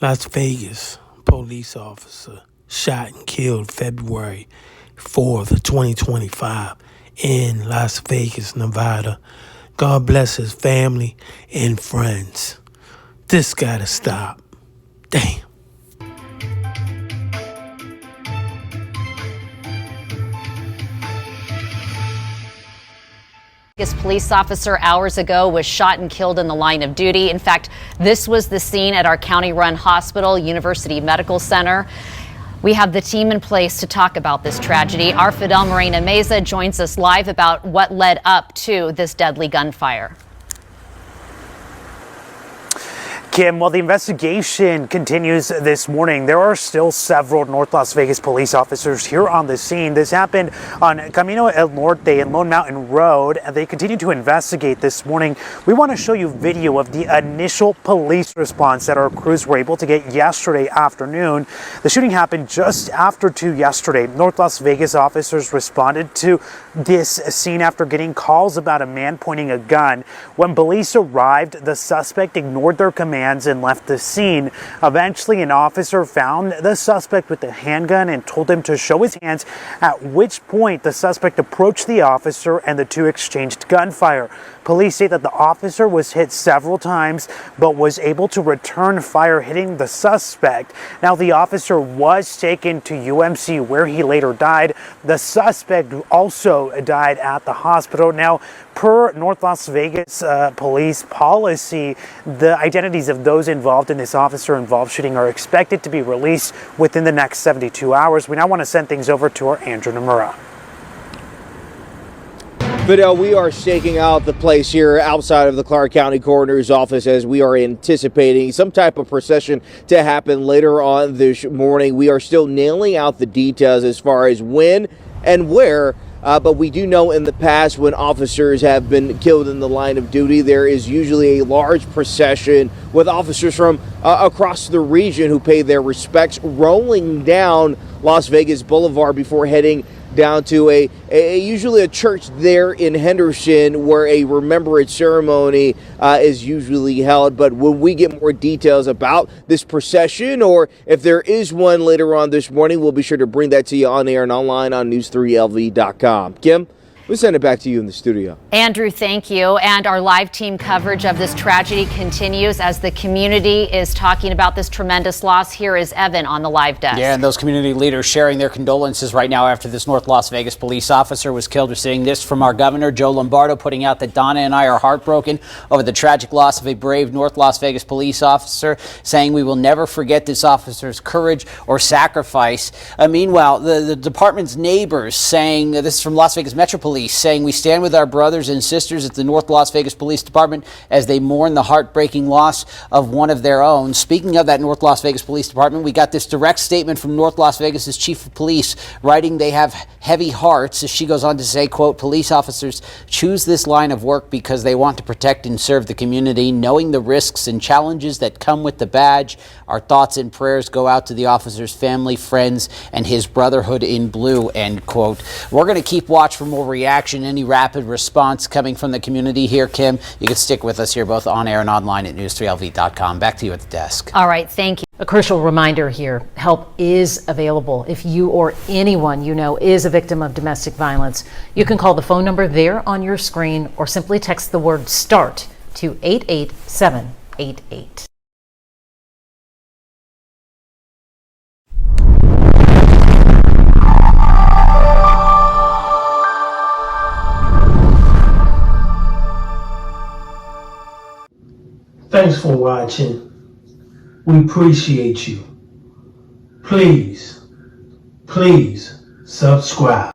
Las Vegas police officer shot and killed February 4th, 2025 in Las Vegas, Nevada. God bless his family and friends. This gotta stop. Damn. This police officer hours ago was shot and killed in the line of duty. In fact, this was the scene at our county-run hospital, University Medical Center. We have the team in place to talk about this tragedy. Our Fidel Morena Meza joins us live about what led up to this deadly gunfire. Kim, while the investigation continues this morning, there are still several North Las Vegas police officers here on the scene. This happened on Camino El Norte and Lone Mountain Road, and they continue to investigate this morning. We want to show you video of the initial police response that our crews were able to get yesterday afternoon. The shooting happened just after 2 yesterday. North Las Vegas officers responded to this scene after getting calls about a man pointing a gun. When police arrived, the suspect ignored their commands and left the scene. Eventually, an officer found the suspect with the handgun and told him to show his hands, at which point the suspect approached the officer and the two exchanged gunfire. Police say that the officer was hit several times but was able to return fire, hitting the suspect. Now, the officer was taken to UMC where he later died. The suspect also died at the hospital. Now, per North Las Vegas police policy, the identities of those involved in this officer-involved shooting are expected to be released within the next 72 hours. We now want to send things over to our Andrew Nomura. Fidel, we are staking out the place here outside of the Clark County Coroner's Office as we are anticipating some type of procession to happen later on this morning. We are still nailing out the details as far as when and where, but we do know in the past when officers have been killed in the line of duty, there is usually a large procession with officers from across the region who pay their respects, rolling down Las Vegas Boulevard before heading down to usually a church there in Henderson where a remembrance ceremony is usually held. But when we get more details about this procession, or if there is one later on this morning, we'll be sure to bring that to you on air and online on news3lv.com. Kim, we'll send it back to you in the studio. Andrew, thank you. And our live team coverage of this tragedy continues as the community is talking about this tremendous loss. Here is Evan on the live desk. Yeah, and those community leaders sharing their condolences right now after this North Las Vegas police officer was killed. We're seeing this from our governor, Joe Lombardo, putting out that Donna and I are heartbroken over the tragic loss of a brave North Las Vegas police officer, saying we will never forget this officer's courage or sacrifice. Meanwhile, the department's neighbors saying, this is from Las Vegas Metro Police, saying we stand with our brothers and sisters at the North Las Vegas Police Department as they mourn the heartbreaking loss of one of their own. Speaking of that North Las Vegas Police Department, we got this direct statement from North Las Vegas's chief of police, writing they have heavy hearts, as she goes on to say, quote, police officers choose this line of work because they want to protect and serve the community, knowing the risks and challenges that come with the badge. Our thoughts and prayers go out to the officer's family, friends, and his brotherhood in blue, end quote. We're going to keep watch for more reaction, any rapid response coming from the community here. Kim, you can stick with us here both on air and online at news3lv.com. Back to you at the desk. All right, thank you. A crucial reminder here, help is available. If you or anyone you know is a victim of domestic violence, you can call the phone number there on your screen or simply text the word START to 88788. Thanks for watching. We appreciate you. Please subscribe.